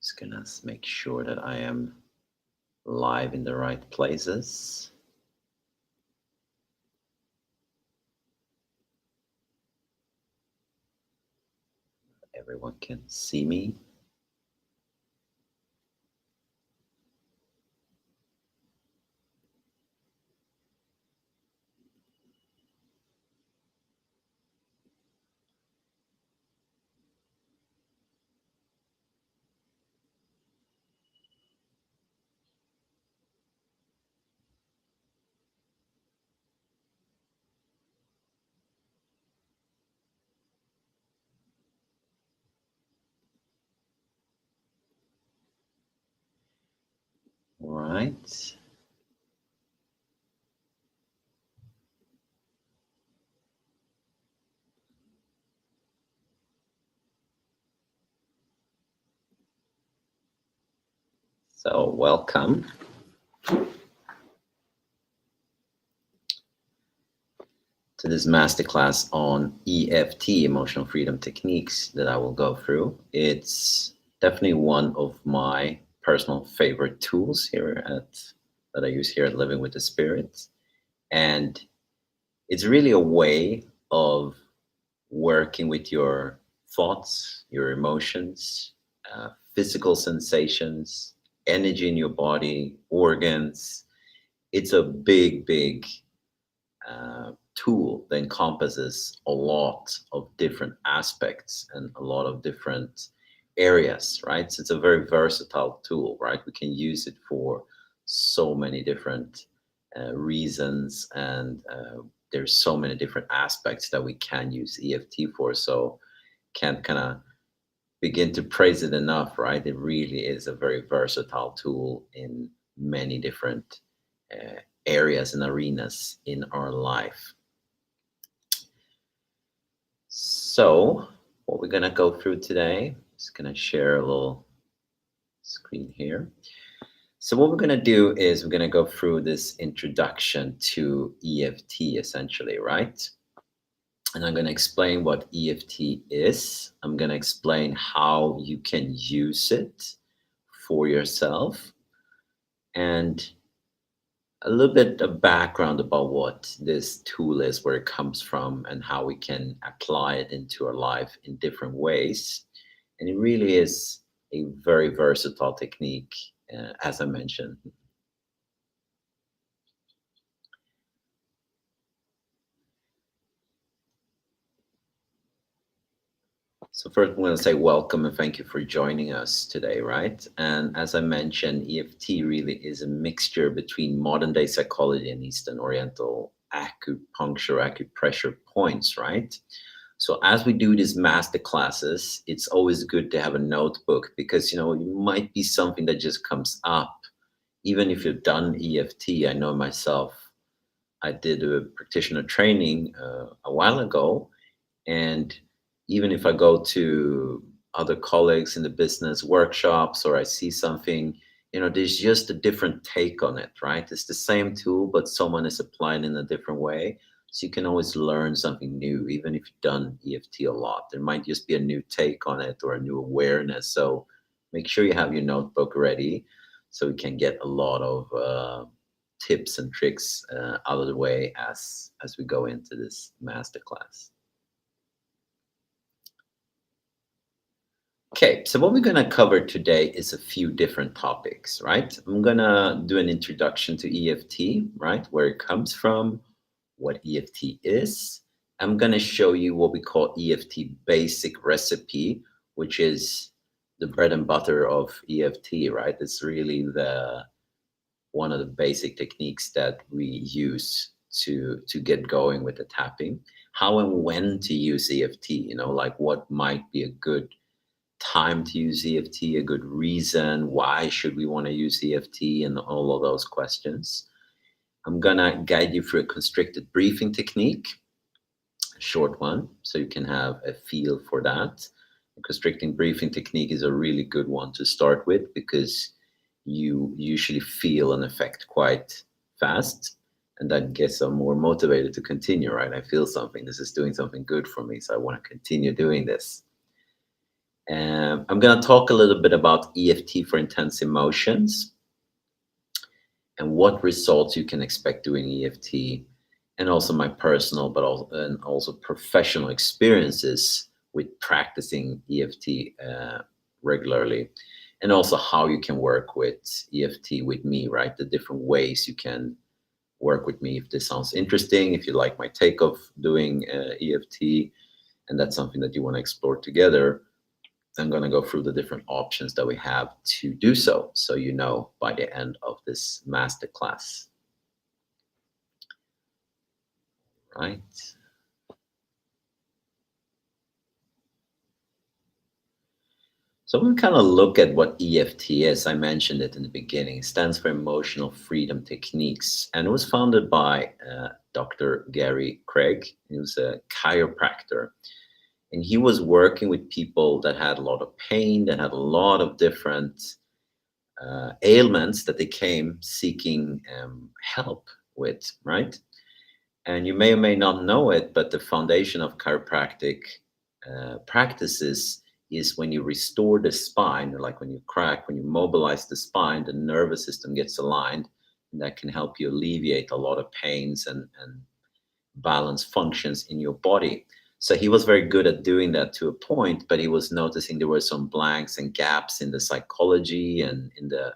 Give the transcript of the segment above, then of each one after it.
Just gonna make sure that I am live in the right places. Everyone can see me. All right. So welcome. To this masterclass on EFT, emotional freedom techniques, that I will go through. It's definitely one of my personal favorite tools here that I use here at Living with the Spirit. And it's really a way of working with your thoughts, your emotions, physical sensations, energy in your body, organs. It's a big tool that encompasses a lot of different aspects and a lot of different areas, right? So it's a very versatile tool, right? We can use it for so many different reasons, and there's so many different aspects that we can use EFT for. So can't kind of begin to praise it enough, right? It really is a very versatile tool in many different areas and arenas in our life. So what we're gonna go through today, just gonna share a little screen here. So what we're gonna do is we're gonna go through this introduction to EFT essentially, right? And I'm gonna explain what EFT is. I'm gonna explain how you can use it for yourself, and a little bit of background about what this tool is, where it comes from, and how we can apply it into our life in different ways. And it really is a very versatile technique, as I mentioned. So first, I'm going to say welcome and thank you for joining us today, right? And as I mentioned, EFT really is a mixture between modern day psychology and Eastern Oriental acupuncture, acupressure points, right? So as we do these master classes, it's always good to have a notebook, because it might be something that just comes up. Even if you've done EFT, I know myself, I did a practitioner training a while ago, and even if I go to other colleagues in the business workshops, or I see something, there's just a different take on it, right? It's the same tool, but someone is applying in a different way. So you can always learn something new, even if you've done EFT a lot. There might just be a new take on it or a new awareness. So make sure you have your notebook ready, so we can get a lot of tips and tricks out of the way as we go into this masterclass. Okay, so what we're going to cover today is a few different topics, right? I'm going to do an introduction to EFT, right? Where it comes from, what EFT is. I'm going to show you what we call EFT Basic Recipe, which is the bread and butter of EFT, right? It's really one of the basic techniques that we use to get going with the tapping. How and when to use EFT, like what might be a good time to use EFT, a good reason, why should we want to use EFT, and all of those questions. I'm gonna guide you through a constricted breathing technique, a short one, so you can have a feel for that. A constricting breathing technique is a really good one to start with, because you usually feel an effect quite fast, and that gets them more motivated to continue, right? I feel something, this is doing something good for me, so I want to continue doing this. I'm going to talk a little bit about EFT for intense emotions and what results you can expect doing EFT, and also my personal and also professional experiences with practicing EFT regularly, and also how you can work with EFT with me, right? The different ways you can work with me. If this sounds interesting, if you like my take of doing EFT, and that's something that you want to explore together, I'm going to go through the different options that we have to do so, so you know by the end of this masterclass, right? So we kind of look at what EFT is. I mentioned it in the beginning. It stands for Emotional Freedom Techniques, and it was founded by Dr. Gary Craig. He was a chiropractor, and he was working with people that had a lot of pain, that had a lot of different ailments that they came seeking help with, right? And you may or may not know it, but the foundation of chiropractic practices is when you restore the spine, like when you crack, when you mobilize the spine, the nervous system gets aligned, and that can help you alleviate a lot of pains and balance functions in your body. So he was very good at doing that to a point, but he was noticing there were some blanks and gaps in the psychology and in the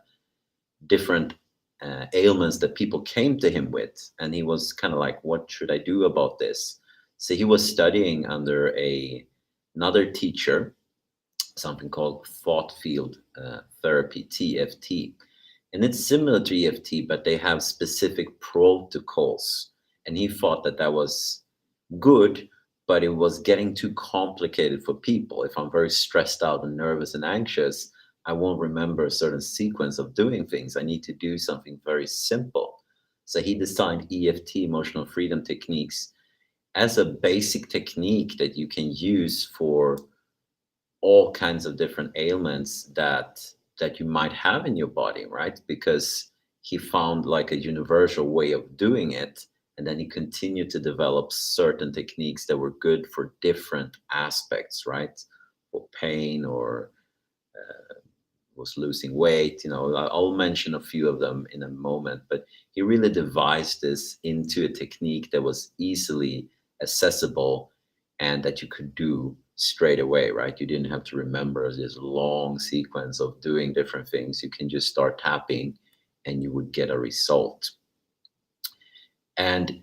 different ailments that people came to him with, and he was kind of like, what should I do about this? So he was studying under another teacher, something called thought field therapy, TFT, and it's similar to EFT, but they have specific protocols, and he thought that that was good, but it was getting too complicated for people. If I'm very stressed out and nervous and anxious, I won't remember a certain sequence of doing things. I need to do something very simple. So he designed EFT, emotional freedom techniques, as a basic technique that you can use for all kinds of different ailments that you might have in your body, right? Because he found like a universal way of doing it, and then he continued to develop certain techniques that were good for different aspects, right? For pain or was losing weight. I'll mention a few of them in a moment, but he really devised this into a technique that was easily accessible and that you could do straight away, right? You didn't have to remember this long sequence of doing different things. You can just start tapping and you would get a result. And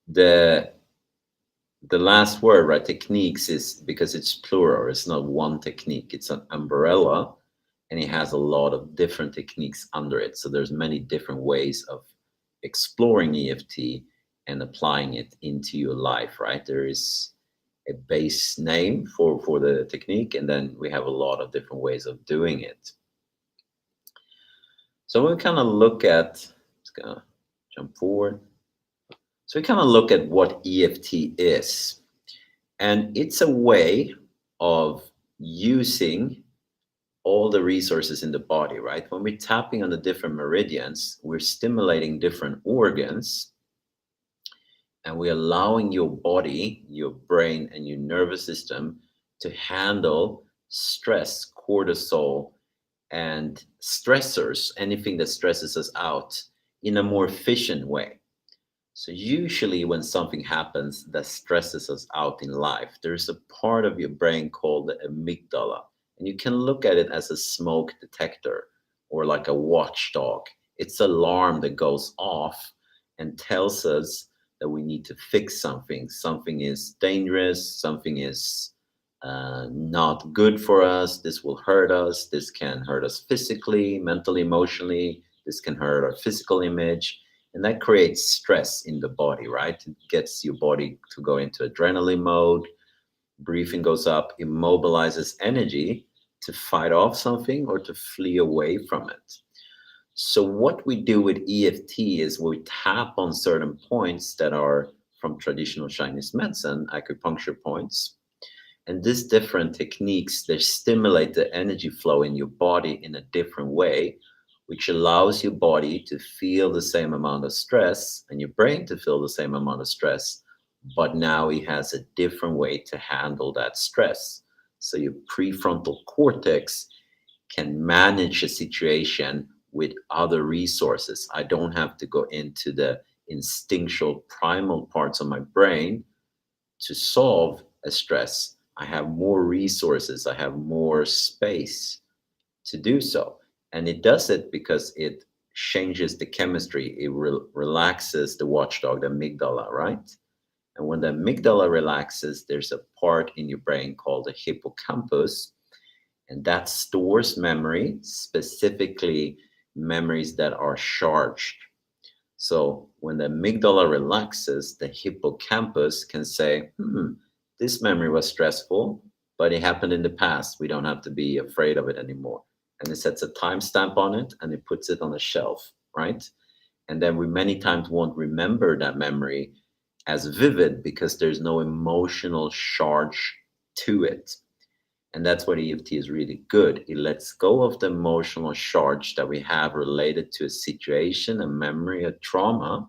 the the last word, right, techniques, is because it's plural. It's not one technique, it's an umbrella, and it has a lot of different techniques under it. So there's many different ways of exploring EFT and applying it into your life, right? There is a base name for the technique, and then we have a lot of different ways of doing it. So we kind of look at, let's go jump forward. So we kind of look at what EFT is. And it's a way of using all the resources in the body, right? When we're tapping on the different meridians, we're stimulating different organs, and we're allowing your body, your brain, and your nervous system to handle stress, cortisol, and stressors, anything that stresses us out, in a more efficient way. So usually when something happens that stresses us out in life, there's a part of your brain called the amygdala. And you can look at it as a smoke detector or like a watchdog. It's an alarm that goes off and tells us that we need to fix something. Something is dangerous, something is not good for us. This will hurt us. This can hurt us physically, mentally, emotionally. This can hurt our physical image, and that creates stress in the body, right? It gets your body to go into adrenaline mode. Breathing goes up, immobilizes energy to fight off something or to flee away from it. So what we do with EFT is we tap on certain points that are from traditional Chinese medicine, acupuncture points. And these different techniques, they stimulate the energy flow in your body in a different way, which allows your body to feel the same amount of stress and your brain to feel the same amount of stress. But now it has a different way to handle that stress. So your prefrontal cortex can manage a situation with other resources. I don't have to go into the instinctual primal parts of my brain to solve a stress. I have more resources, I have more space to do so. And it does it because it changes the chemistry. It relaxes the watchdog, the amygdala, right? And when the amygdala relaxes, there's a part in your brain called the hippocampus, and that stores memory, specifically memories that are charged. So when the amygdala relaxes, the hippocampus can say, this memory was stressful, but it happened in the past. We don't have to be afraid of it anymore. And it sets a timestamp on it and it puts it on a shelf, right? And then we many times won't remember that memory as vivid because there's no emotional charge to it. And that's what EFT is really good. It lets go of the emotional charge that we have related to a situation, a memory, a trauma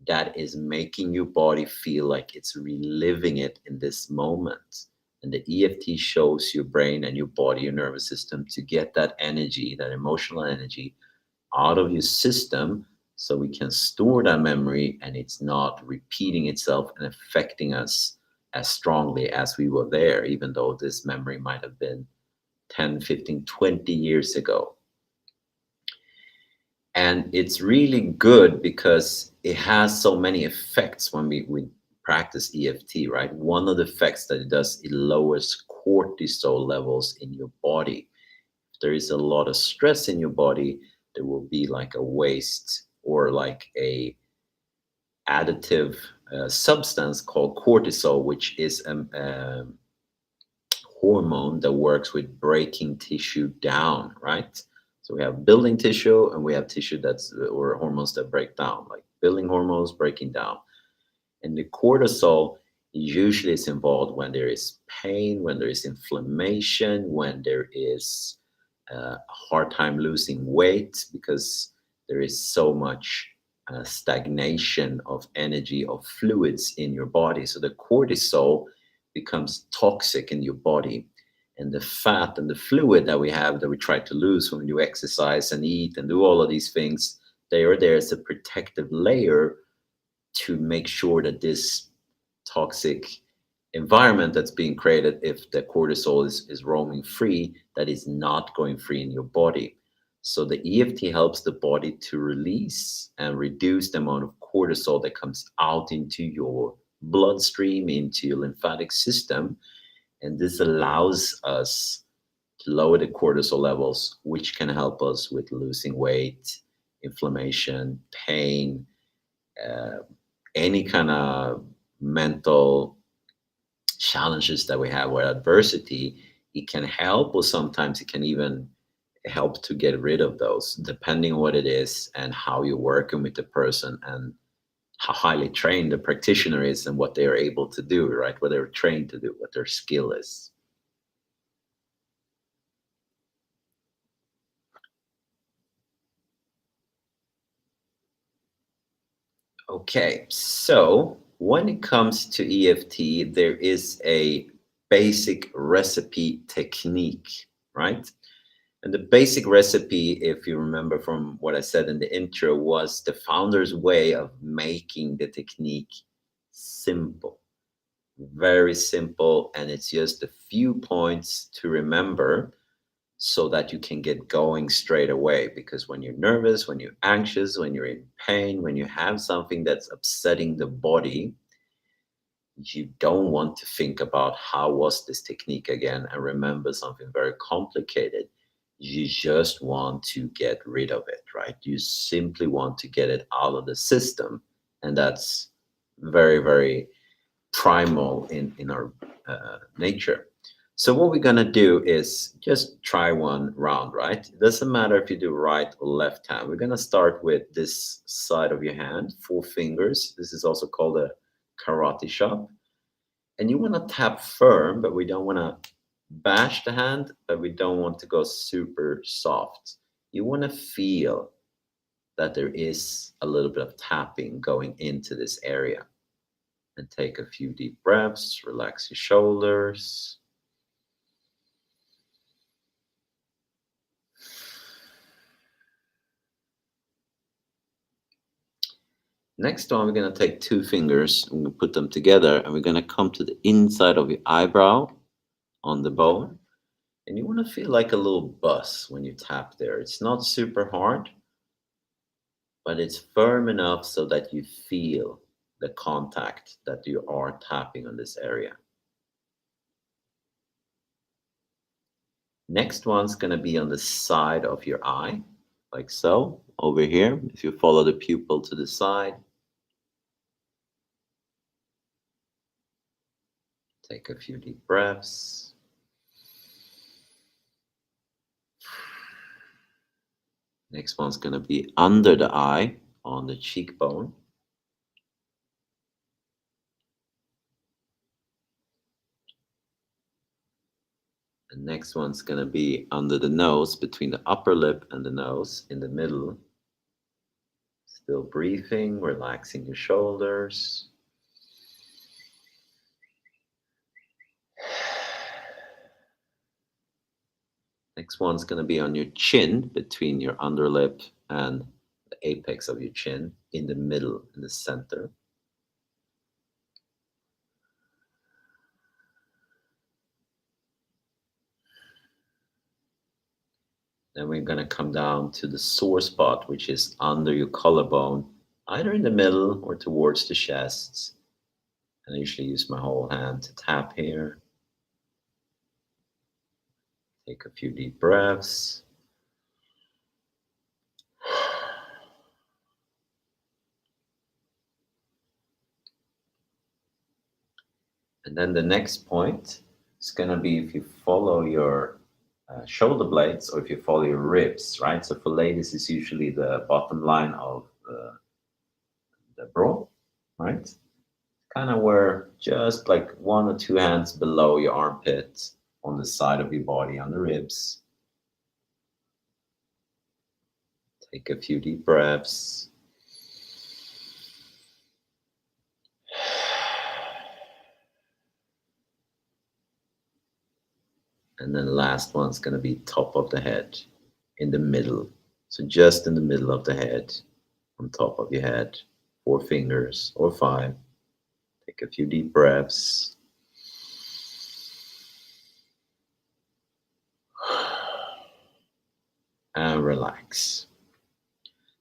that is making your body feel like it's reliving it in this moment. And the EFT shows your brain and your body, your nervous system to get that energy, that emotional energy out of your system so we can store that memory and it's not repeating itself and affecting us as strongly as we were there, even though this memory might have been 10, 15, 20 years ago. And it's really good because it has so many effects when we practice EFT, right? One of the effects that it does, it lowers cortisol levels in your body. If there is a lot of stress in your body, there will be like a waste or like a additive substance called cortisol, which is a hormone that works with breaking tissue down, right? So we have building tissue and we have tissue that's or hormones that break down, like building hormones breaking down. And the cortisol usually is involved when there is pain, when there is inflammation, when there is a hard time losing weight because there is so much stagnation of energy, of fluids in your body. So the cortisol becomes toxic in your body. And the fat and the fluid that we have that we try to lose when we do exercise and eat and do all of these things, they are there as a protective layer to make sure that this toxic environment that's being created, if the cortisol is roaming free, that is not going free in your body. So the EFT helps the body to release and reduce the amount of cortisol that comes out into your bloodstream, into your lymphatic system. And this allows us to lower the cortisol levels, which can help us with losing weight, inflammation, pain, uh, any kind of mental challenges that we have or adversity. It can help, or sometimes it can even help to get rid of those, depending on what it is and how you're working with the person and how highly trained the practitioner is and what they are able to do, right? What they're trained to do, what their skill is. Okay, so when it comes to EFT, there is a basic recipe technique, right? And the basic recipe, if you remember from what I said in the intro, was the founder's way of making the technique simple, very simple. And it's just a few points to remember so that you can get going straight away. Because when you're nervous, when you're anxious, when you're in pain, when you have something that's upsetting the body, you don't want to think about how was this technique again and remember something very complicated. You just want to get rid of it, right? You simply want to get it out of the system. And that's very, very primal in our nature. So what we're gonna do is just try one round, right? It doesn't matter if you do right or left hand. We're gonna start with this side of your hand, 4 fingers. This is also called a karate chop. And you wanna tap firm, but we don't wanna bash the hand, but we don't want to go super soft. You wanna feel that there is a little bit of tapping going into this area. And take a few deep breaths, relax your shoulders. Next one, we're going to take two fingers and we're gonna put them together, and we're going to come to the inside of your eyebrow on the bone. And you want to feel like a little buzz when you tap there. It's not super hard, but it's firm enough so that you feel the contact that you are tapping on this area. Next one's going to be on the side of your eye, like so, over here. If you follow the pupil to the side, take a few deep breaths. Next one's going to be under the eye on the cheekbone. And next one's going to be under the nose, between the upper lip and the nose, in the middle. Still breathing, relaxing your shoulders. Next one's going to be on your chin, between your underlip and the apex of your chin, in the middle, in the center. Then we're going to come down to the sore spot, which is under your collarbone, either in the middle or towards the chest. And I usually use my whole hand to tap here. Take a few deep breaths. And then the next point is going to be if you follow your shoulder blades or if you follow your ribs, right? So for ladies, it's usually the bottom line of the bra, right? Kind of where just like one or two hands below your armpit on the side of your body, on the ribs. Take a few deep breaths. And then the last one's going to be top of the head, in the middle. So just in the middle of the head, on top of your head, 4 fingers or 5. Take a few deep breaths. And relax.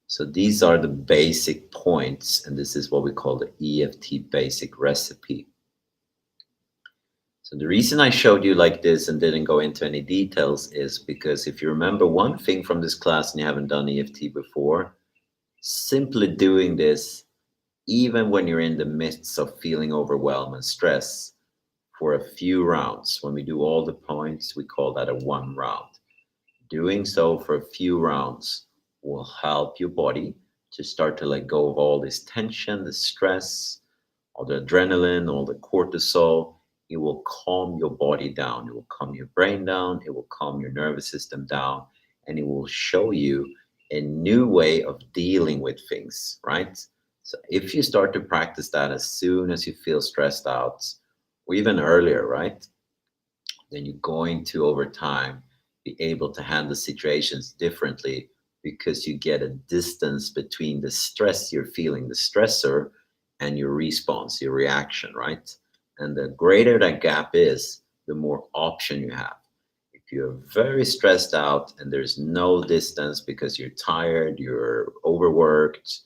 So these are the basic points, and this is what we call the EFT Basic Recipe. So the reason I showed you like this and didn't go into any details is because if you remember one thing from this class and you haven't done EFT before, simply doing this, even when you're in the midst of feeling overwhelmed and stress, for a few rounds, when we do all the points, we call that a 1 round. Doing so for a few rounds will help your body to start to let go of all this tension, the stress, all the adrenaline, all the cortisol. It will calm your body down. It will calm your brain down. It will calm your nervous system down. And it will show you a new way of dealing with things, right? So if you start to practice that as soon as you feel stressed out, or even earlier, right? Then you're going to, over time, be able to handle situations differently because you get a distance between the stress you're feeling, the stressor, and your response, your reaction, right? And the greater that gap is, the more option you have. If you're very stressed out and there's no distance because you're tired, you're overworked,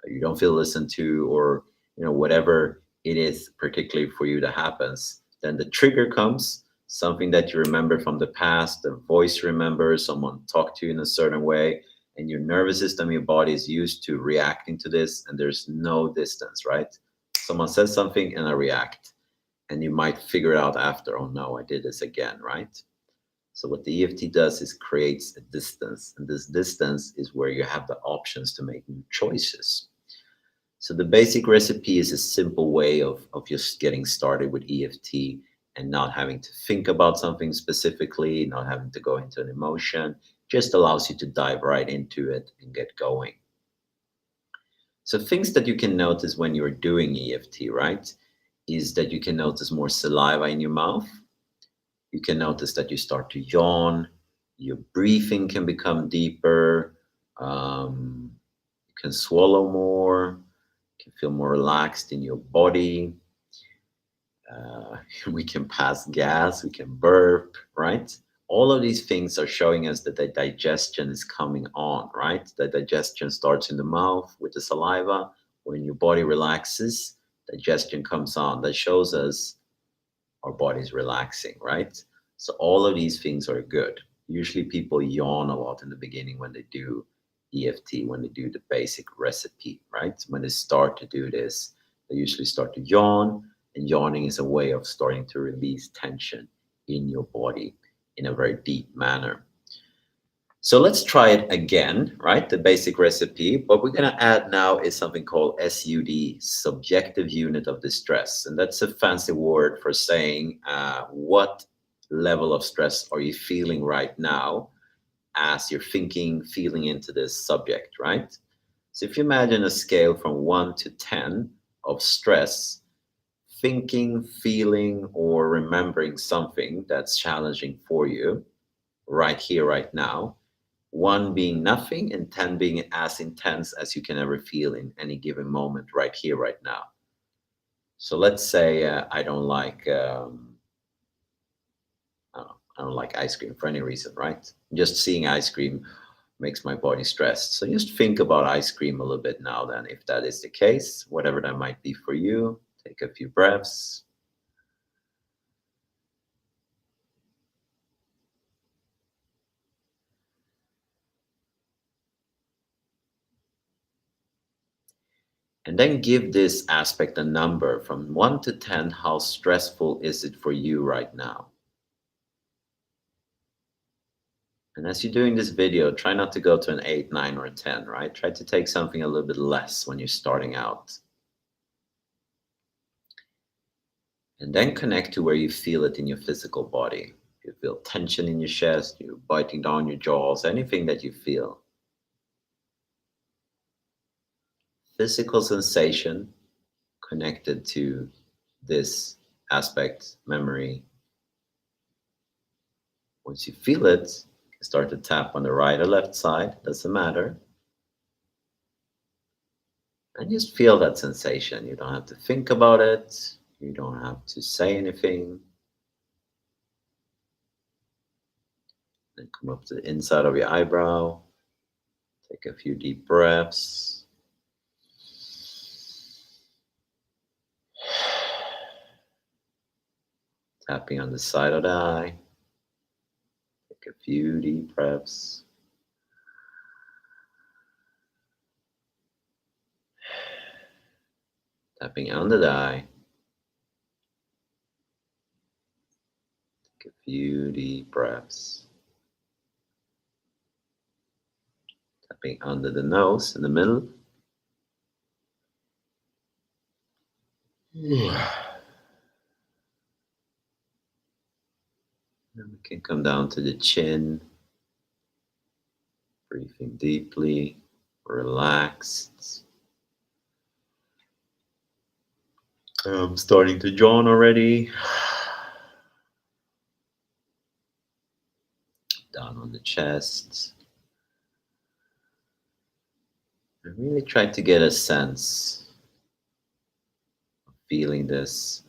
you don't feel listened to, or whatever it is particularly for you that happens, then the trigger comes, something that you remember from the past, the voice remembers, someone talked to you in a certain way, and your nervous system, your body is used to reacting to this, and there's no distance, right? Someone says something and I react, and you might figure it out after, oh no, I did this again, right? So what the EFT does is creates a distance, and this distance is where you have the options to make new choices. So the basic recipe is a simple way of just getting started with EFT and not having to think about something specifically, not having to go into an emotion, just allows you to dive right into it and get going. So things that you can notice when you're doing EFT, right, is that you can notice more saliva in your mouth. You can notice that you start to yawn, your breathing can become deeper, you can swallow more, You can feel more relaxed in your body. We can pass gas, we can burp, right? All of these things are showing us that the digestion is coming on, right? The digestion starts in the mouth with the saliva. When your body relaxes, digestion comes on. That shows us our body's relaxing, right? So all of these things are good. Usually people yawn a lot in the beginning when they do EFT, when they do the basic recipe, right? When they start to do this, they usually start to yawn, and yawning is a way of starting to release tension in your body in a very deep manner. So let's try it again, right? The basic recipe. What we're going to add now is something called SUD, subjective unit of distress. And that's a fancy word for saying what level of stress are you feeling right now as you're thinking, feeling into this subject, right? So if you imagine a scale from 1 to 10 of stress, thinking, feeling, or remembering something that's challenging for you right here, right now, 1 being nothing and 10 being as intense as you can ever feel in any given moment right here, right now. So let's say I don't like I don't like ice cream for any reason, right? Just seeing ice cream makes my body stressed. So just think about ice cream a little bit now then, if that is the case, whatever that might be for you. Take a few breaths. And then give this aspect a number from 1 to 10. How stressful is it for you right now? And as you're doing this video, try not to go to an 8, 9, or a 10, right? Try to take something a little bit less when you're starting out. And then connect to where you feel it in your physical body. If you feel tension in your chest, you're biting down your jaws, anything that you feel. Physical sensation connected to this aspect, memory. Once you feel it, you can start to tap on the right or left side, doesn't matter. And just feel that sensation. You don't have to think about it. You don't have to say anything. Then come up to the inside of your eyebrow. Take a few deep breaths. Tapping on the side of the eye. Take a few deep breaths. Tapping under the eye. Take a few deep breaths. Tapping under the nose in the middle. Then we can come down to the chin. Breathing deeply, relaxed. I'm starting to yawn already. Down on the chest. I really try to get a sense of feeling this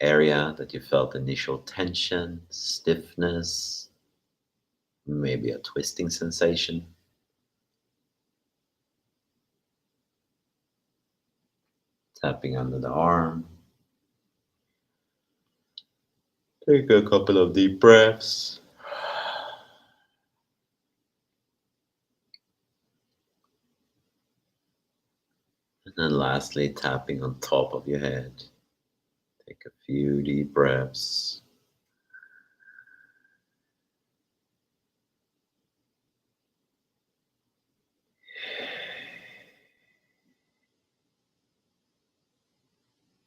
area that you felt initial tension, stiffness, maybe a twisting sensation. Tapping under the arm. Take a couple of deep breaths. And then lastly, tapping on top of your head. Take a few deep breaths.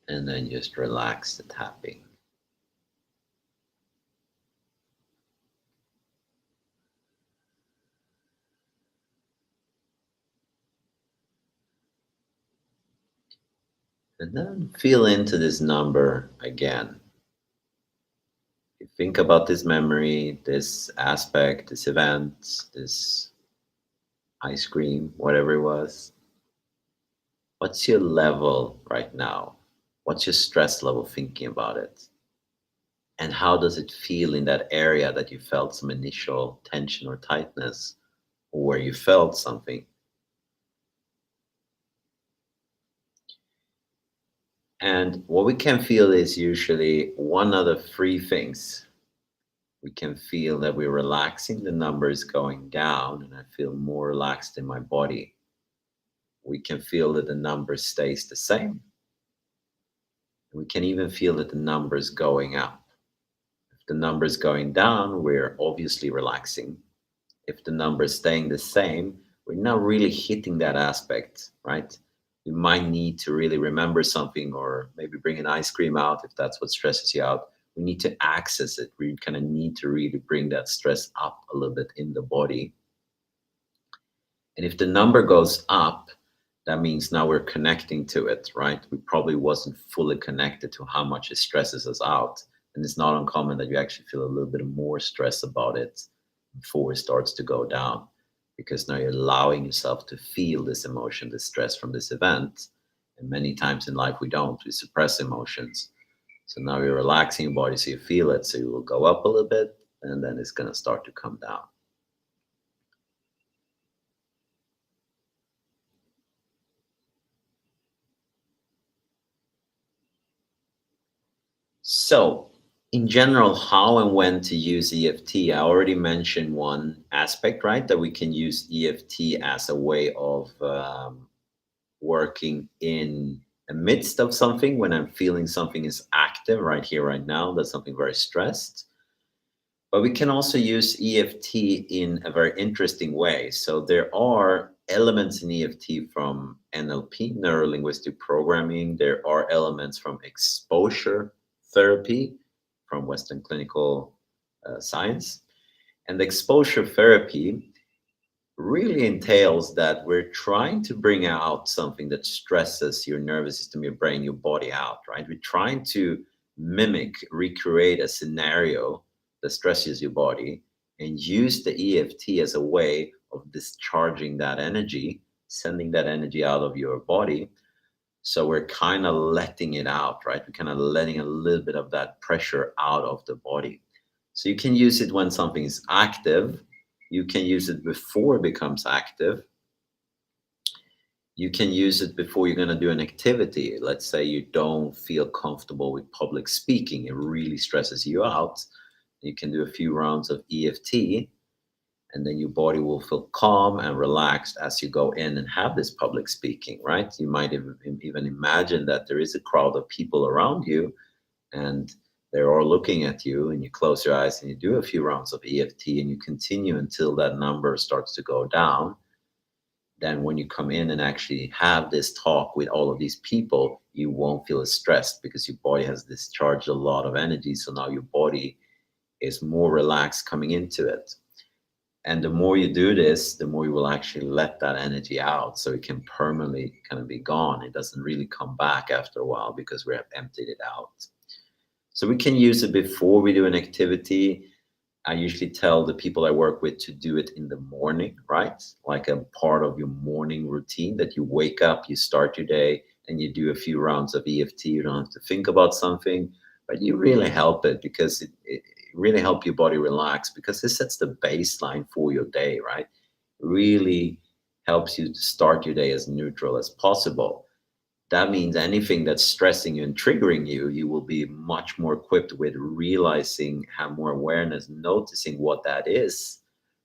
And then just relax the tapping. And then feel into this number again. You think about this memory, this aspect, this event, this ice cream, whatever it was. What's your level right now? What's your stress level thinking about it? And how does it feel in that area that you felt some initial tension or tightness, or where you felt something? And what we can feel is usually one of the three things. We can feel that we're relaxing, the number is going down, and I feel more relaxed in my body. We can feel that the number stays the same. We can even feel that the number is going up. If the number is going down, we're obviously relaxing. If the number is staying the same, we're not really hitting that aspect, right? You might need to really remember something, or maybe bring an ice cream out if that's what stresses you out. We need to access it. We kind of need to really bring that stress up a little bit in the body. And if the number goes up, that means now we're connecting to it, right? We probably wasn't fully connected to how much it stresses us out. And it's not uncommon that you actually feel a little bit more stress about it before it starts to go down, because now you're allowing yourself to feel this emotion, this stress from this event. And many times in life, we don't, we suppress emotions. So now you're relaxing your body so you feel it. So you will go up a little bit, and then it's going to start to come down. So, in general, how and when to use EFT? I already mentioned one aspect, right? That we can use EFT as a way of working in the midst of something when I'm feeling something is active right here, right now. That's something very stressed. But we can also use EFT in a very interesting way. So there are elements in EFT from NLP, neuro linguistic programming. There are elements from exposure therapy from Western clinical science. And the exposure therapy really entails that we're trying to bring out something that stresses your nervous system, your brain, your body out, right? We're trying to mimic, recreate a scenario that stresses your body, and use the EFT as a way of discharging that energy, sending that energy out of your body. So we're kind of letting it out, right? We're kind of letting a little bit of that pressure out of the body. So you can use it when something is active. You can use it before it becomes active. You can use it before you're going to do an activity. Let's say you don't feel comfortable with public speaking, it really stresses you out. You can do a few rounds of EFT, and then your body will feel calm and relaxed as you go in and have this public speaking, right? You might even imagine that there is a crowd of people around you, and they're all looking at you, and you close your eyes and you do a few rounds of EFT, and you continue until that number starts to go down. Then when you come in and actually have this talk with all of these people, you won't feel as stressed because your body has discharged a lot of energy. So now your body is more relaxed coming into it. And the more you do this, the more you will actually let that energy out, so it can permanently kind of be gone. It doesn't really come back after a while because we have emptied it out. So we can use it before we do an activity. I usually tell the people I work with to do it in the morning, right? Like a part of your morning routine, that you wake up, you start your day, and you do a few rounds of EFT. You don't have to think about something, but you really help it, because it really helps your body relax, because it sets the baseline for your day, right? Really helps you to start your day as neutral as possible. That means anything that's stressing you and triggering you, you will be much more equipped with realizing, have more awareness, noticing what that is,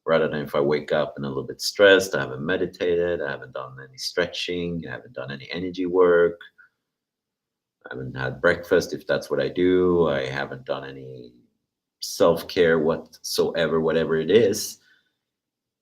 rather than if I wake up and a little bit stressed, I haven't meditated, I haven't done any stretching, I haven't done any energy work, I haven't had breakfast if that's what I do, I haven't done any self-care whatsoever, whatever it is.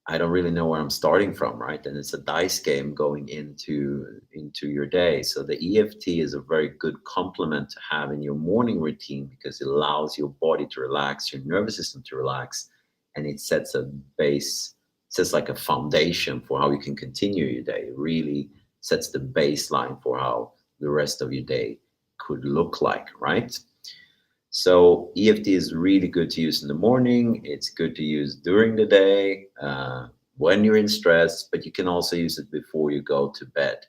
I don't really know where I'm starting from, right? And it's a dice game going into your day. So the EFT is a very good complement to have in your morning routine, because it allows your body to relax, your nervous system to relax, and it sets a base, sets like a foundation for how you can continue your day. It really sets the baseline for how the rest of your day could look like, right? So EFT is really good to use in the morning. It's good to use during the day when you're in stress, but you can also use it before you go to bed.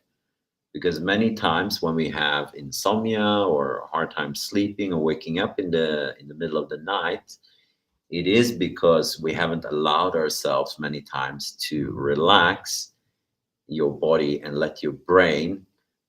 Because many times when we have insomnia or hard time sleeping or waking up in the middle of the night, it is because we haven't allowed ourselves many times to relax your body and let your brain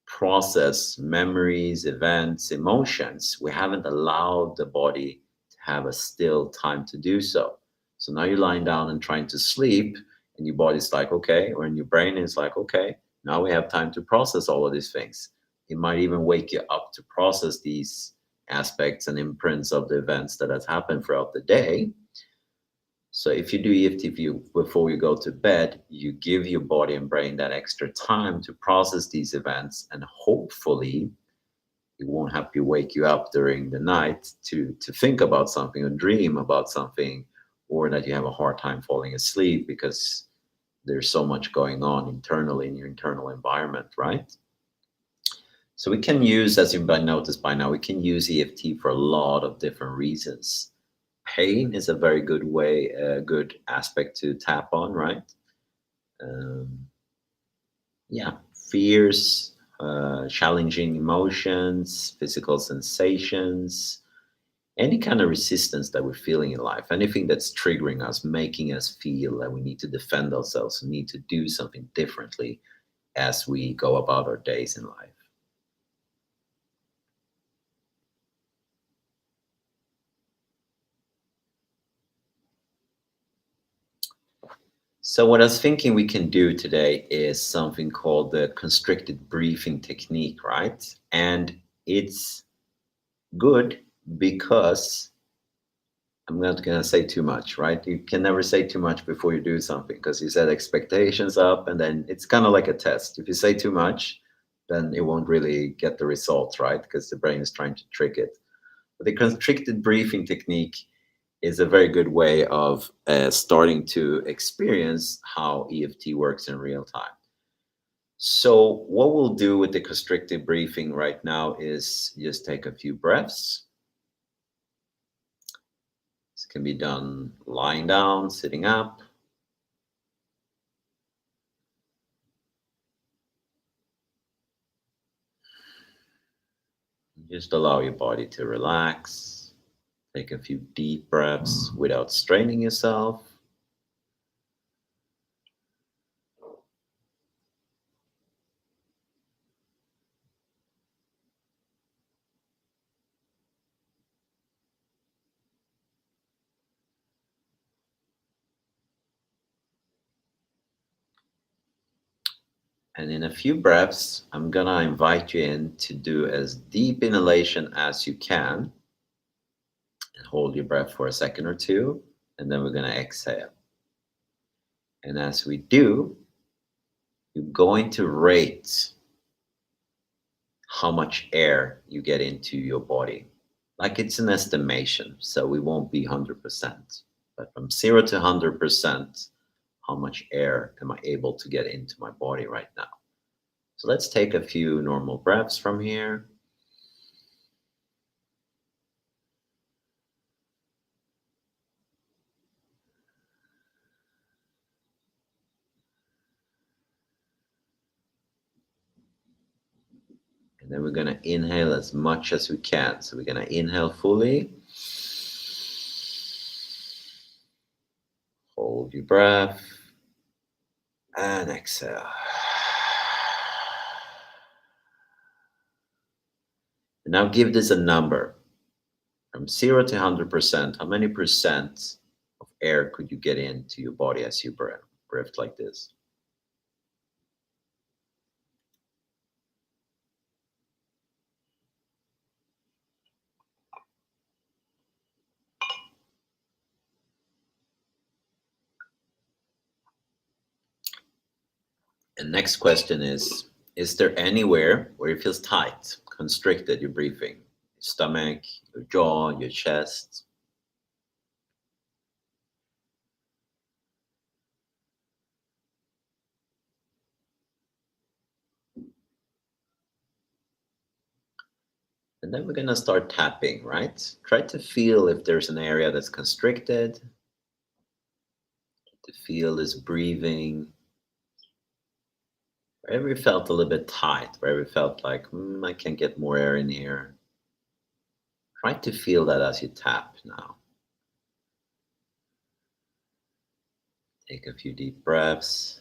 process memories, events, emotions. We haven't allowed the body to have a still time to do so. So now you're lying down and trying to sleep, and your body's like, okay, or in your brain is like, okay, now we have time to process all of these things. It might even wake you up to process these aspects and imprints of the events that has happened throughout the day. So if you do EFT before you go to bed, you give your body and brain that extra time to process these events, and hopefully it won't have to wake you up during the night to think about something or dream about something, or that you have a hard time falling asleep because there's so much going on internally in your internal environment, right? So we can use, as you might notice by now, we can use EFT for a lot of different reasons. Pain is a very good way, a good aspect to tap on, right? Um, yeah, fears, challenging emotions, physical sensations, any kind of resistance that we're feeling in life, anything that's triggering us, making us feel that we need to defend ourselves, we need to do something differently as we go about our days in life. So, what I was thinking we can do today is something called the constricted breathing technique, right? And it's good because I'm not going to say too much, right? You can never say too much before you do something because you set expectations up, and then it's kind of like a test. If you say too much, then it won't really get the results, right? Because the brain is trying to trick it. But the constricted breathing technique is a very good way of starting to experience how EFT works in real time. So, what we'll do with the constricted breathing right now is just take a few breaths. This can be done lying down, sitting up. Just allow your body to relax. Take a few deep breaths without straining yourself. And in a few breaths, I'm gonna invite you in to do as deep inhalation as you can and hold your breath for a second or two. And then we're gonna exhale. And as we do, you're going to rate how much air you get into your body. Like it's an estimation, so we won't be 100%. But from 0 to 100%, how much air am I able to get into my body right now? So let's take a few normal breaths from here. And then we're going to inhale as much as we can. So we're going to inhale fully. Hold your breath. And exhale. And now give this a number. From 0 to 100%, how many percent of air could you get into your body as you breathe like this? And next question is there anywhere where it feels tight, constricted, your breathing? Your stomach, your jaw, your chest? And then we're going to start tapping, right? Try to feel if there's an area that's constricted, to feel this breathing. Wherever you felt a little bit tight, wherever you felt like, I can get more air in here, try to feel that as you tap now. Take a few deep breaths.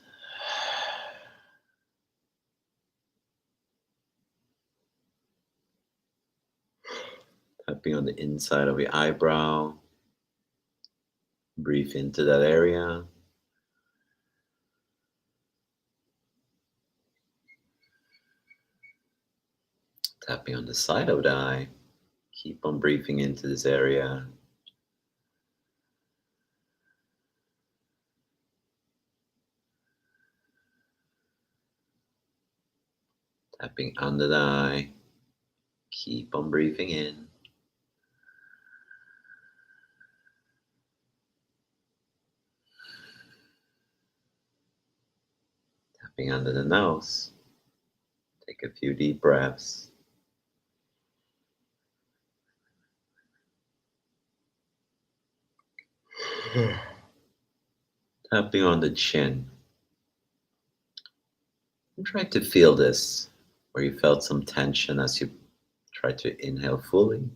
Tapping on the inside of your eyebrow. Breathe into that area. Tapping on the side of the eye. Keep on breathing into this area. Tapping under the eye. Keep on breathing in. Tapping under the nose. Take a few deep breaths. Tapping on the chin. And try to feel this, where you felt some tension as you tried to inhale fully,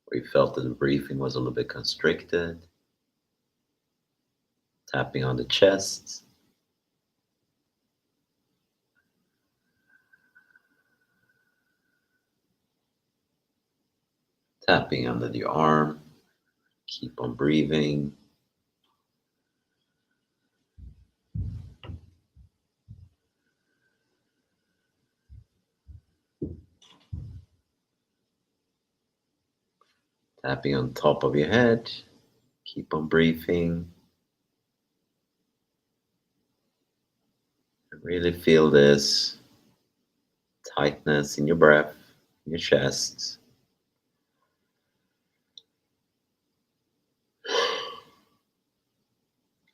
where you felt that the breathing was a little bit constricted. Tapping on the chest. Tapping under the arm. Keep on breathing. Tapping on top of your head. Keep on breathing. And really feel this tightness in your breath, in your chest.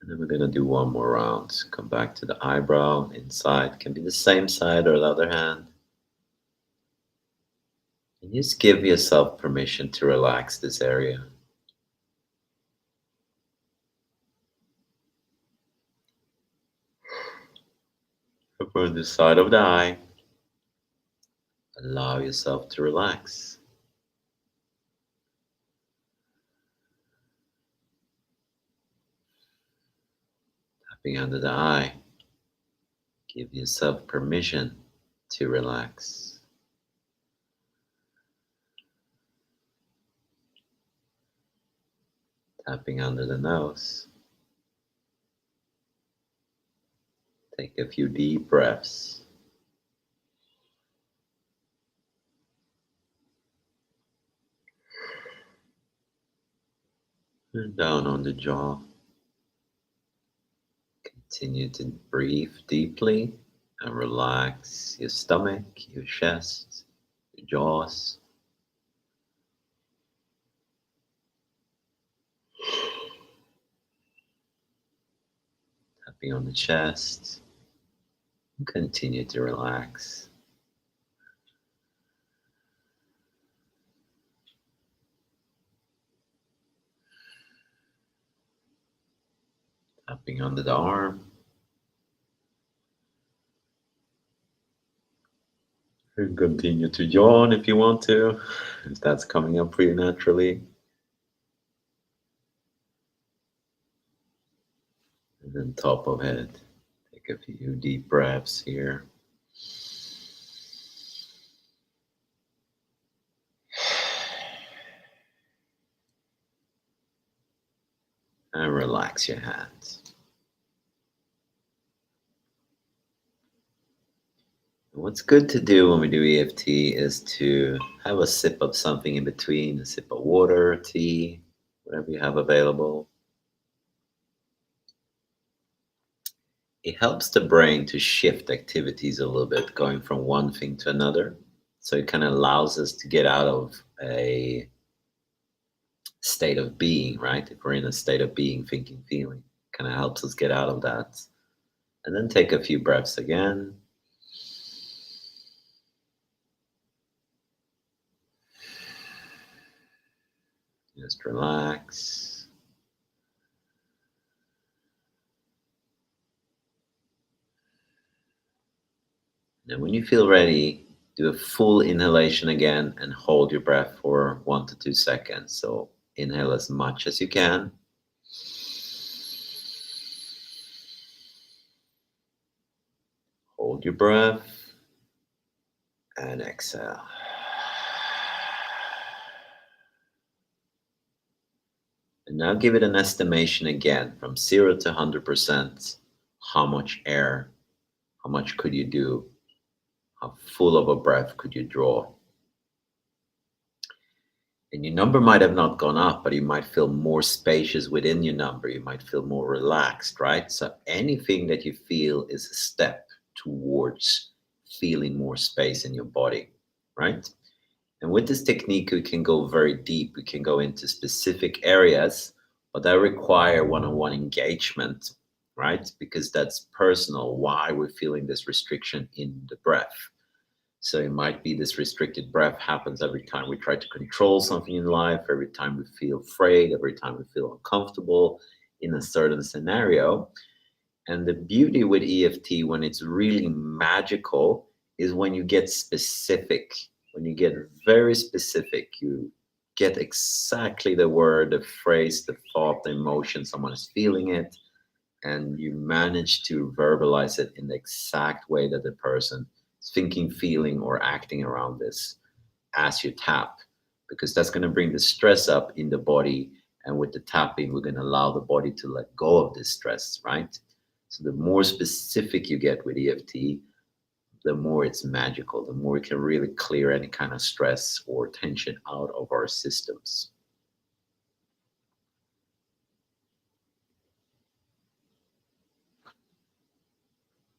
And then we're going to do one more round. Come back to the eyebrow, inside. Can be the same side or the other hand. And just give yourself permission to relax this area. For the side of the eye, allow yourself to relax. Tapping under the eye, give yourself permission to relax. Tapping under the nose. Take a few deep breaths. And down on the jaw. Continue to breathe deeply and relax your stomach, your chest, your jaws. Tapping on the chest. Continue to relax. Tapping under the arm. And continue to yawn if you want to, if that's coming up for you naturally. And then top of head. Take a few deep breaths here. And relax your hands. What's good to do when we do EFT is to have a sip of something in between, a sip of water, tea, whatever you have available. It helps the brain to shift activities a little bit, going from one thing to another. So it kind of allows us to get out of a state of being, right? If we're in a state of being, thinking, feeling, kind of helps us get out of that. And then take a few breaths again. Just relax. And when you feel ready, do a full inhalation again and hold your breath for 1 to 2 seconds. So inhale as much as you can. Hold your breath and exhale. And now give it an estimation again from 0 to 100%. How much air, how much could you do? How full of a breath could you draw? And your number might have not gone up, but you might feel more spacious within your number. You might feel more relaxed, right? So anything that you feel is a step towards feeling more space in your body, right? And with this technique, we can go very deep. We can go into specific areas, but that require one-on-one engagement, right? Because that's personal, why we're feeling this restriction in the breath. So it might be this restricted breath happens every time we try to control something in life, every time we feel afraid, every time we feel uncomfortable in a certain scenario. And the beauty with EFT, when it's really magical, is when you get specific. When you get very specific, you get exactly the word, the phrase, the thought, the emotion, someone is feeling it, and you manage to verbalize it in the exact way that the person is thinking, feeling, or acting around this as you tap, because that's going to bring the stress up in the body. And with the tapping, we're going to allow the body to let go of this stress, right? So the more specific you get with EFT, the more it's magical, the more it can really clear any kind of stress or tension out of our systems.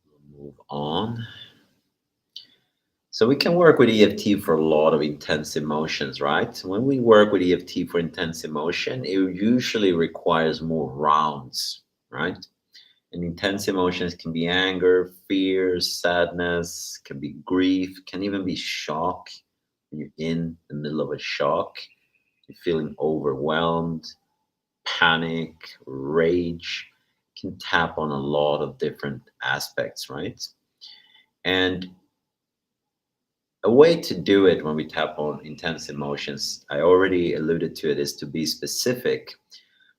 We'll move on. So we can work with EFT for a lot of intense emotions, right? When we work with EFT for intense emotion, it usually requires more rounds, right? And intense emotions can be anger, fear, sadness, can be grief, can even be shock. When you're in the middle of a shock, you're feeling overwhelmed, panic, rage, can tap on a lot of different aspects, right? And a way to do it when we tap on intense emotions, I already alluded to it, is to be specific.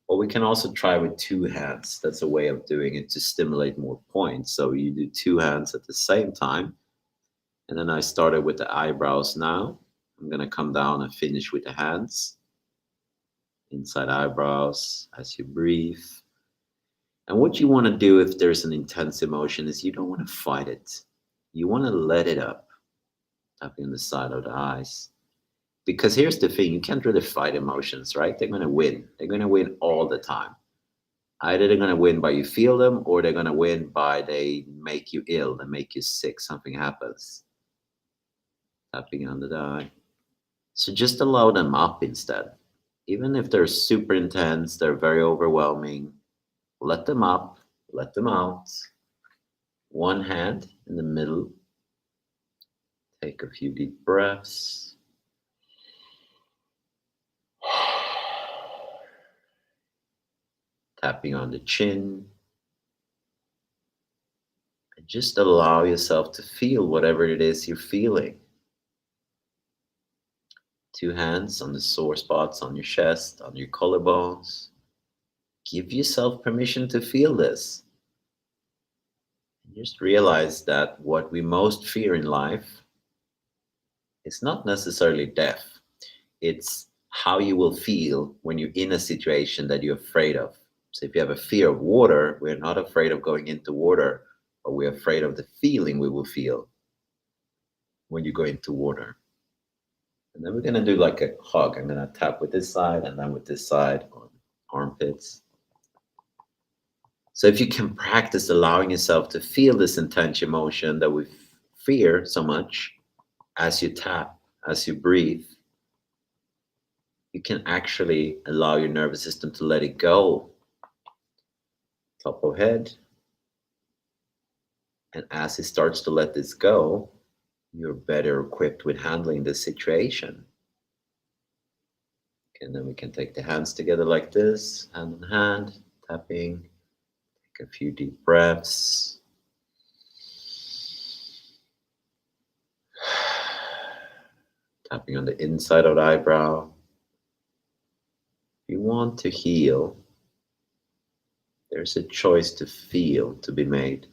But we can also try with two hands. That's a way of doing it to stimulate more points. So you do two hands at the same time. And then I started with the eyebrows now. I'm going to come down and finish with the hands. Inside eyebrows as you breathe. And what you want to do if there's an intense emotion is you don't want to fight it. You want to let it up. Tapping on the side of the eyes. Because here's the thing, you can't really fight emotions, right? They're going to win. They're going to win all the time. Either they're going to win by you feel them, or they're going to win by they make you ill, they make you sick, something happens. Tapping under the eye. So just allow them up instead. Even if they're super intense, they're very overwhelming, let them up, let them out. One hand in the middle. Take a few deep breaths. Tapping on the chin. And just allow yourself to feel whatever it is you're feeling. Two hands on the sore spots on your chest, on your collarbones. Give yourself permission to feel this. And just realize that what we most fear in life is not necessarily death. It's how you will feel when you're in a situation that you're afraid of. So if you have a fear of water, we're not afraid of going into water, but we're afraid of the feeling we will feel when you go into water. And then we're gonna do like a hug. I'm gonna tap with this side and then with this side on armpits. So if you can practice allowing yourself to feel this intense emotion that we fear so much as you tap, as you breathe, you can actually allow your nervous system to let it go. Top of head. And as it starts to let this go, you're better equipped with handling this situation. And then we can take the hands together like this, hand in hand, tapping. Take a few deep breaths. tapping on the inside of the eyebrow. If you want to heal, there's a choice to feel to be made.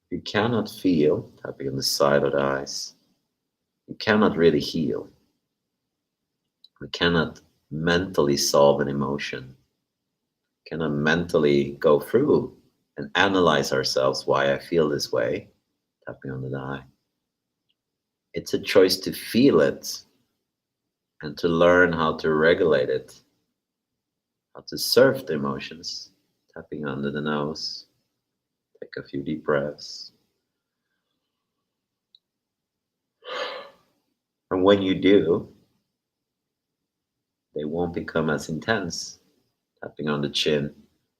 If you cannot feel, tapping on the side of the eyes, you cannot really heal. We cannot mentally solve an emotion, cannot mentally go through and analyze ourselves why I feel this way, tapping on the eye. It's a choice to feel it and to learn how to regulate it, how to surf the emotions, tapping under the nose. Take a few deep breaths. And when you do, they won't become as intense, tapping on the chin.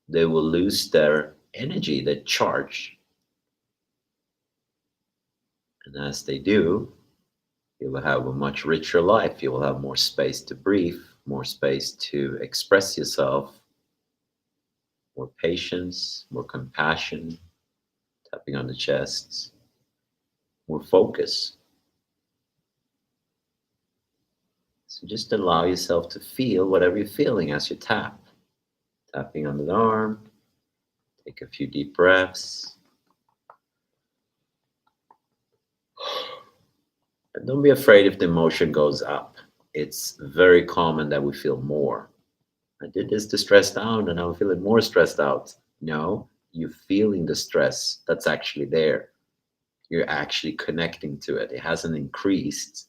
They will lose their energy, their charge. And as they do, you will have a much richer life. You will have more space to breathe, more space to express yourself, more patience, more compassion, tapping on the chest, more focus. So just allow yourself to feel whatever you're feeling as you tap. Tapping on the arm, take a few deep breaths. And don't be afraid if the emotion goes up. It's very common that we feel more. I did this to stress down and I'm feeling more stressed out. No, you're feeling the stress that's actually there. You're actually connecting to it. It hasn't increased.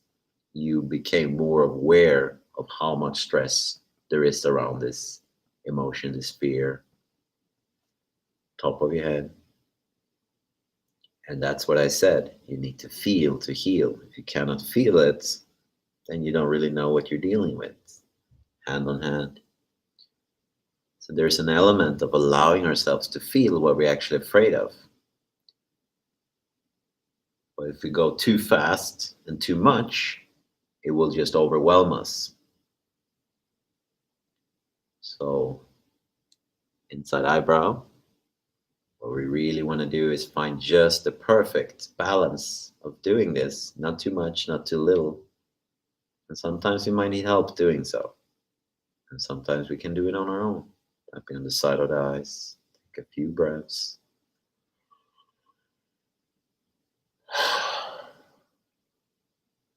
You became more aware of how much stress there is around this emotion, this fear, top of your head. And that's what I said. You need to feel to heal. If you cannot feel it, then you don't really know what you're dealing with. Hand on hand. So there's an element of allowing ourselves to feel what we're actually afraid of. But if we go too fast and too much, it will just overwhelm us. So, inside eyebrow, what we really want to do is find just the perfect balance of doing this. Not too much, not too little. And sometimes we might need help doing so. And sometimes we can do it on our own. Tapping on the side of the eyes. Take a few breaths.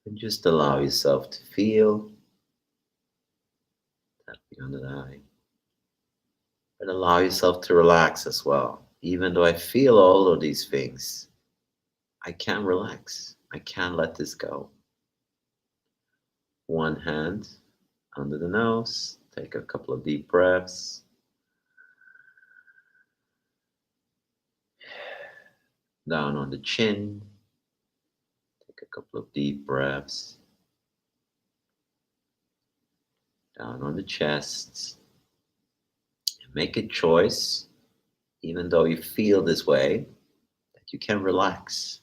And just allow yourself to feel. Tapping on the eye. And allow yourself to relax as well. Even though I feel all of these things, I can't relax. I can't let this go. One hand under the nose. Take a couple of deep breaths. Down on the chin. Take a couple of deep breaths. Down on the chest. And make a choice, even though you feel this way, that you can relax.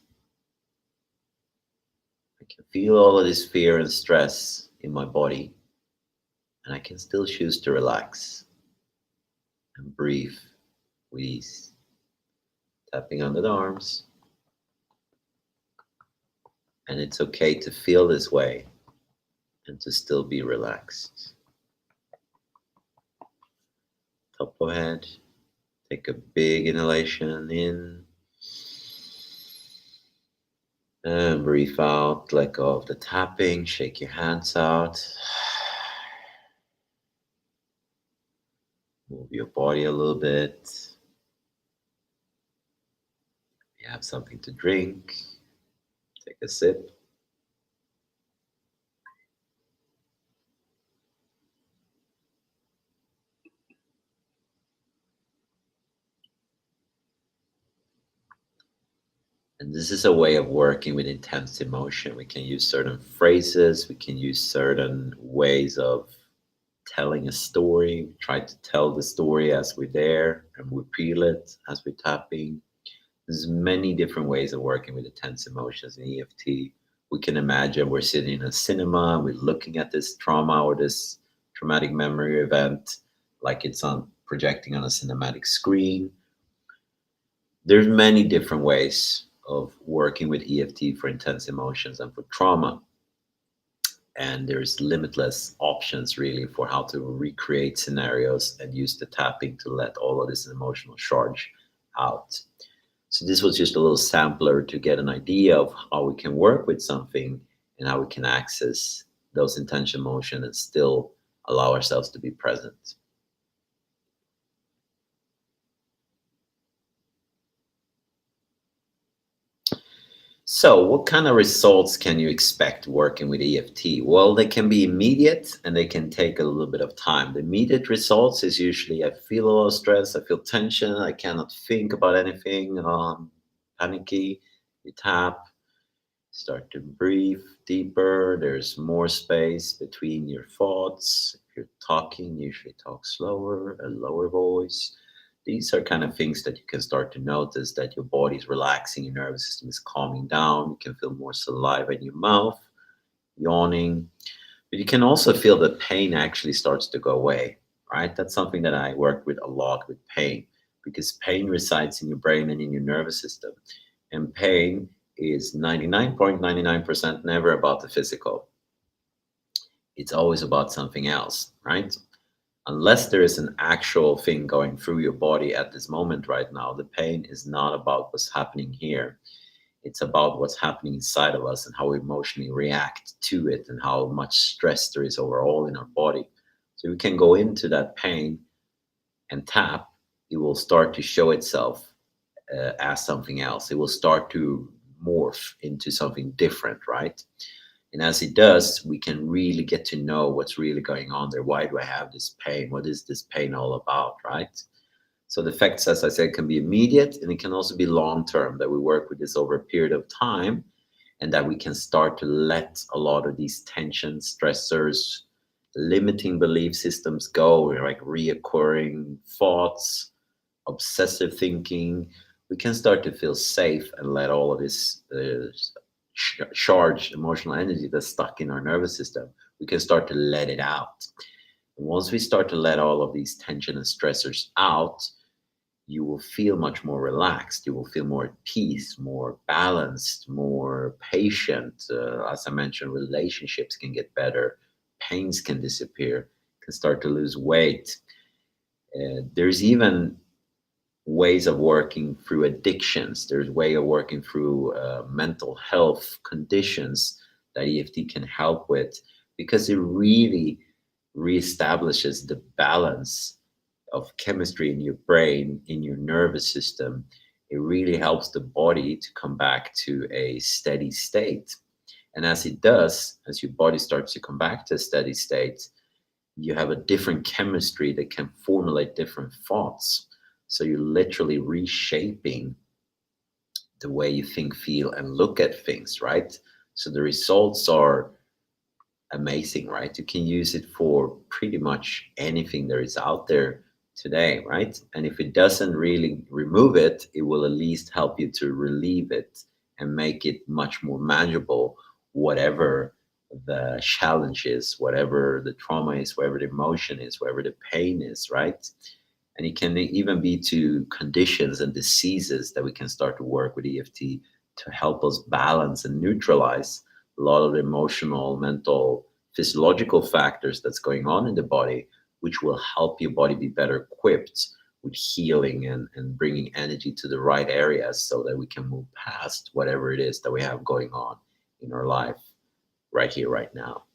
I can feel all of this fear and stress in my body, and I can still choose to relax and breathe with ease. Tapping under the arms. And it's okay to feel this way and to still be relaxed. Top of head. Take a big inhalation in. And breathe out. Let go of the tapping. Shake your hands out. Move your body a little bit. You have something to drink. Take a sip. And this is a way of working with intense emotion. We can use certain phrases, we can use certain ways of telling a story. We try to tell the story as we're there and we feel it as we're tapping. There's many different ways of working with intense emotions in EFT. We can imagine we're sitting in a cinema, we're looking at this trauma or this traumatic memory event like it's on projecting on a cinematic screen. There's many different ways of working with EFT for intense emotions and for trauma. and there's limitless options really for how to recreate scenarios and use the tapping to let all of this emotional charge out. So this was just a little sampler to get an idea of how we can work with something and how we can access those intention motion and still allow ourselves to be present. So, what kind of results can you expect working with EFT? Well, they can be immediate and they can take a little bit of time. The immediate results is usually I feel a lot of stress, I feel tension, I cannot think about anything, panicky. You tap, start to breathe deeper. There's more space between your thoughts. If you're talking, usually talk slower, a lower voice. These are kind of things that you can start to notice that your body's relaxing, your nervous system is calming down. You can feel more saliva in your mouth, yawning. But you can also feel the pain actually starts to go away, right? That's something that I work with a lot with pain because pain resides in your brain and in your nervous system. And pain is 99.99% never about the physical. It's always about something else, right? Unless there is an actual thing going through your body at this moment right now, the pain is not about what's happening here. It's about what's happening inside of us and how we emotionally react to it and how much stress there is overall in our body. So we can go into that pain and tap, it will start to show itself as something else. It will start to morph into something different, right? And as it does, we can really get to know what's really going on there. Why do I have this pain? What is this pain all about, right? So the effects, as I said, can be immediate and it can also be long term, that we work with this over a period of time and that we can start to let a lot of these tensions, stressors, limiting belief systems go, like reoccurring thoughts, obsessive thinking. We can start to feel safe and let all of this charged emotional energy that's stuck in our nervous system, we can start to let it out. And once we start to let all of these tension and stressors out, you will feel much more relaxed. You will feel more at peace, more balanced, more patient. As I mentioned, relationships can get better, pains can disappear, can start to lose weight. There's even ways of working through addictions. There's way of working through mental health conditions that EFT can help with because it really reestablishes the balance of chemistry in your brain, in your nervous system. It really helps the body to come back to a steady state. And as it does, as your body starts to come back to a steady state, you have a different chemistry that can formulate different thoughts. So you're literally reshaping the way you think, feel, and look at things, right? So the results are amazing, right? You can use it for pretty much anything there is out there today, right? And if it doesn't really remove it, it will at least help you to relieve it and make it much more manageable, whatever the challenge is, whatever the trauma is, whatever the emotion is, whatever the pain is, right? And it can even be to conditions and diseases that we can start to work with EFT to help us balance and neutralize a lot of the emotional, mental, physiological factors that's going on in the body, which will help your body be better equipped with healing and bringing energy to the right areas so that we can move past whatever it is that we have going on in our life right here, right now.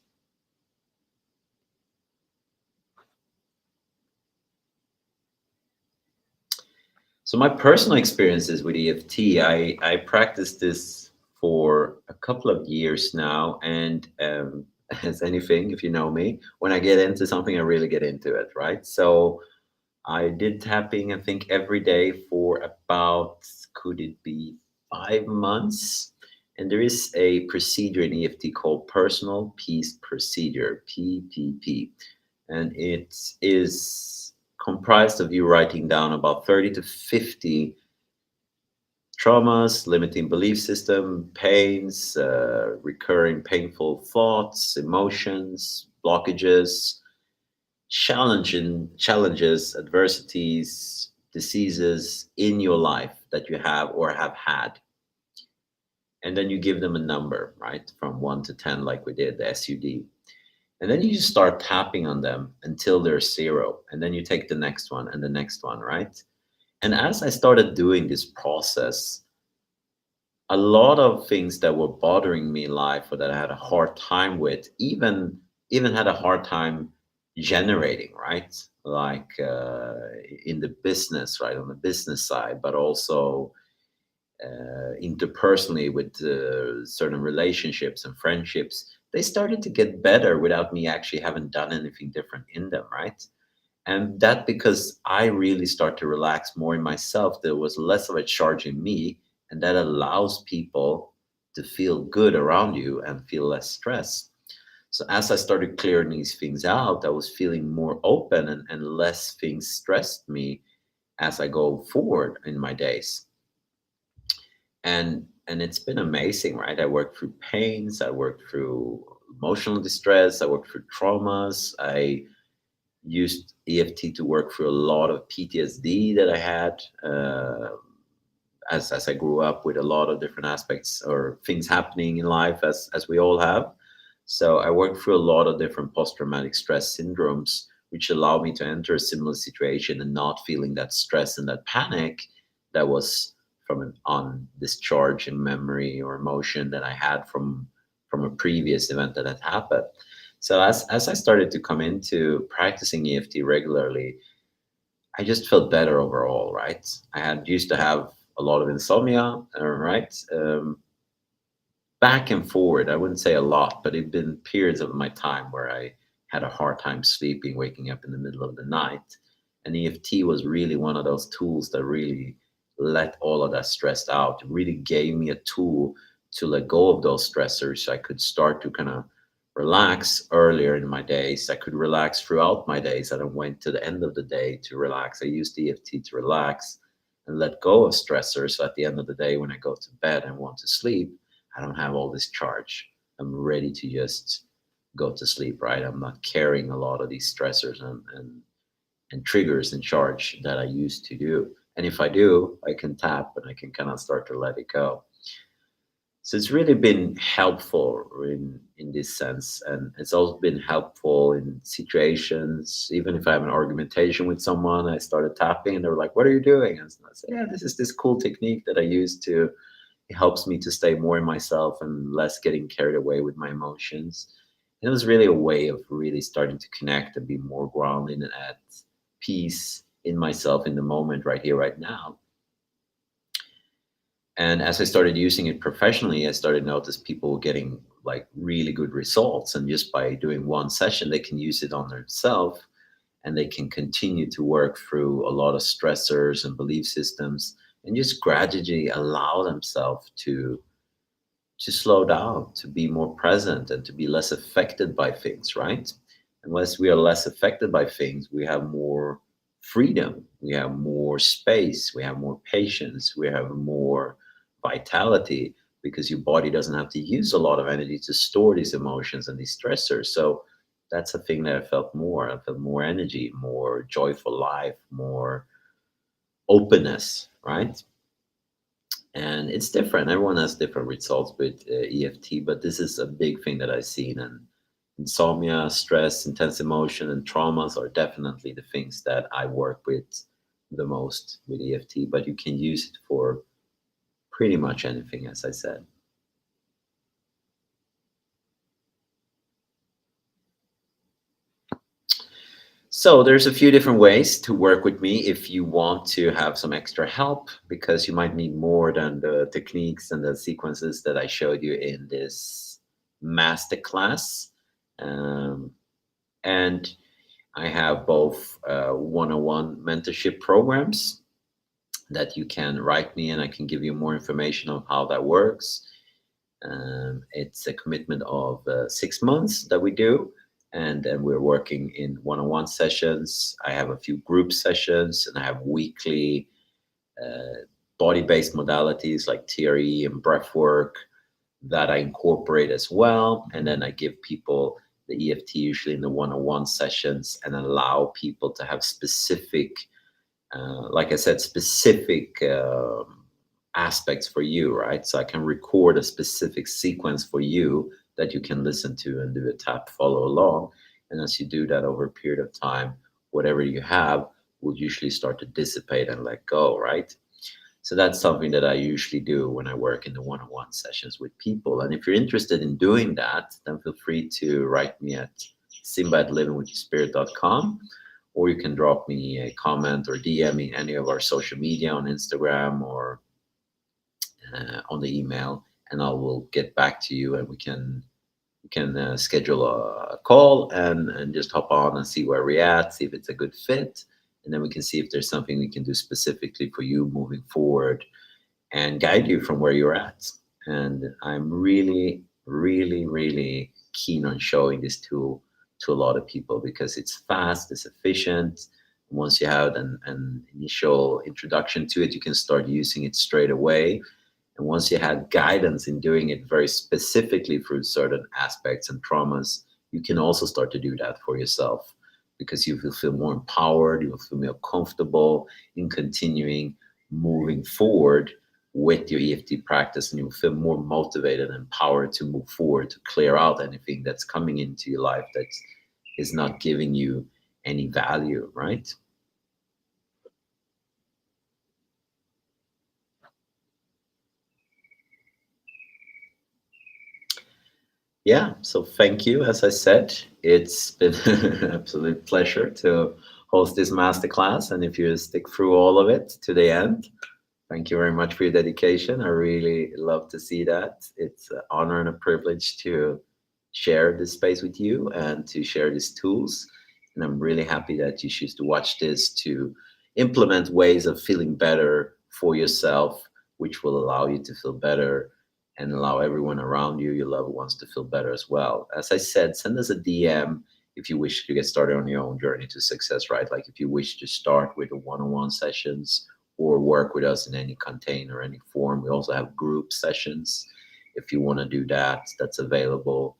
So my personal experiences with EFT, I practiced this for a couple of years now, and as anything, if you know me, when I get into something, I really get into it, right? So I did tapping, I think, every day for about, could it be 5 months? And there is a procedure in EFT called Personal Peace Procedure, PPP. And it is comprised of you writing down about 30 to 50 traumas, limiting belief system, pains, recurring painful thoughts, emotions, blockages, challenges, adversities, diseases in your life that you have or have had. And then you give them a number, right? From 1 to 10, like we did, the SUD. And then you just start tapping on them until they're 0. And then you take the next one and the next one, right? And as I started doing this process, a lot of things that were bothering me in life or that I had a hard time with, even had a hard time generating, right? Like in the business, right, on the business side, but also interpersonally with certain relationships and friendships, they started to get better without me actually having done anything different in them, right? And that because I really start to relax more in myself, there was less of a charge in me, and that allows people to feel good around you and feel less stress. So as I started clearing these things out, I was feeling more open, and less things stressed me as I go forward in my days. And it's been amazing, right? I worked through pains, I worked through emotional distress, I worked through traumas, I used EFT to work through a lot of PTSD that I had as I grew up with a lot of different aspects or things happening in life, as we all have. So I worked through a lot of different post-traumatic stress syndromes, which allowed me to enter a similar situation and not feeling that stress and that panic that was from an undischarged memory or emotion that I had from a previous event that had happened. So as I started to come into practicing EFT regularly, I just felt better overall, right? I had used to have a lot of insomnia, right? Back and forward, I wouldn't say a lot, but it'd been periods of my time where I had a hard time sleeping, waking up in the middle of the night. And EFT was really one of those tools that really let all of that stress out. It really gave me a tool to let go of those stressors so I could start to kind of relax earlier in my days. I could relax throughout my days. I don't wait to the end of the day to relax. I used EFT to relax and let go of stressors. So at the end of the day, when I go to bed and want to sleep, I don't have all this charge. I'm ready to just go to sleep, right? I'm not carrying a lot of these stressors and triggers and charge that I used to do. And if I do, I can tap and I can kind of start to let it go. So it's really been helpful in this sense. And it's also been helpful in situations. Even if I have an argumentation with someone, I started tapping and they were like, "What are you doing?" And I say, "Yeah, this is this cool technique that I use to it helps me to stay more in myself and less getting carried away with my emotions." And it was really a way of really starting to connect and be more grounded and at peace in myself in the moment right here, right now. And as I started using it professionally, I started to notice people getting like really good results. And just by doing one session, they can use it on themselves and they can continue to work through a lot of stressors and belief systems and just gradually allow themselves to slow down, to be more present, and to be less affected by things, right? Unless we are less affected by things, we have more freedom, we have more space, we have more patience, we have more vitality because your body doesn't have to use a lot of energy to store these emotions and these stressors. So that's a thing that I felt more. I felt more energy, more joyful life, more openness, right? And it's different. Everyone has different results with EFT, but this is a big thing that I've seen. And insomnia, stress, intense emotion, and traumas are definitely the things that I work with the most with EFT. But you can use it for pretty much anything, as I said. So there's a few different ways to work with me if you want to have some extra help because you might need more than the techniques and the sequences that I showed you in this masterclass. Um, and I have both one-on-one mentorship programs that you can write me and I can give you more information on how that works. It's a commitment of 6 months that we do. And then we're working in one-on-one sessions. I have a few group sessions and I have weekly uh, body-based modalities like TRE and breath work that I incorporate as well. And then I give people the EFT usually in the one-on-one sessions and allow people to have specific, like I said, specific aspects for you, right? So I can record a specific sequence for you that you can listen to and do a tap follow along. And as you do that over a period of time, whatever you have will usually start to dissipate and let go, right? So that's something that I usually do when I work in the one-on-one sessions with people. And if you're interested in doing that, then feel free to write me at simba@livingwithspirit.com, or you can drop me a comment or DM me any of our social media on Instagram or on the email, and I will get back to you, and we can schedule a call and just hop on and see where we're at, see if it's a good fit, and then we can see if there's something we can do specifically for you moving forward and guide you from where you're at. And I'm really, really, really keen on showing this tool to a lot of people because it's fast, it's efficient. Once you have an initial introduction to it, you can start using it straight away. And once you have guidance in doing it very specifically through certain aspects and traumas, you can also start to do that for yourself because you will feel more empowered, you will feel more comfortable in continuing moving forward with your EFT practice, and you will feel more motivated and empowered to move forward to clear out anything that's coming into your life that is not giving you any value, right? Yeah, so thank you. As I said, it's been an absolute pleasure to host this masterclass. And if you stick through all of it to the end, thank you very much for your dedication. I really love to see that. It's an honor and a privilege to share this space with you and to share these tools. And I'm really happy that you choose to watch this to implement ways of feeling better for yourself, which will allow you to feel better and allow everyone around you, your loved ones, to feel better as well. As I said, send us a DM if you wish to get started on your own journey to success, right? Like if you wish to start with the one-on-one sessions or work with us in any container, any form. We also have group sessions if you want to do that, that's available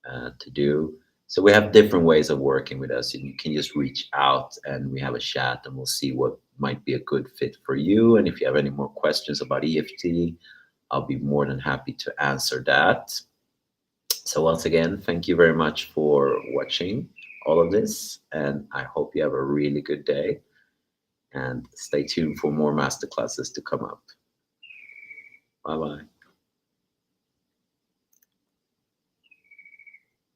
to do. So we have different ways of working with us, and you can just reach out and we have a chat and we'll see what might be a good fit for you. And if you have any more questions about EFT, I'll be more than happy to answer that. So once again, thank you very much for watching all of this, and I hope you have a really good day, and stay tuned for more masterclasses to come up. Bye bye.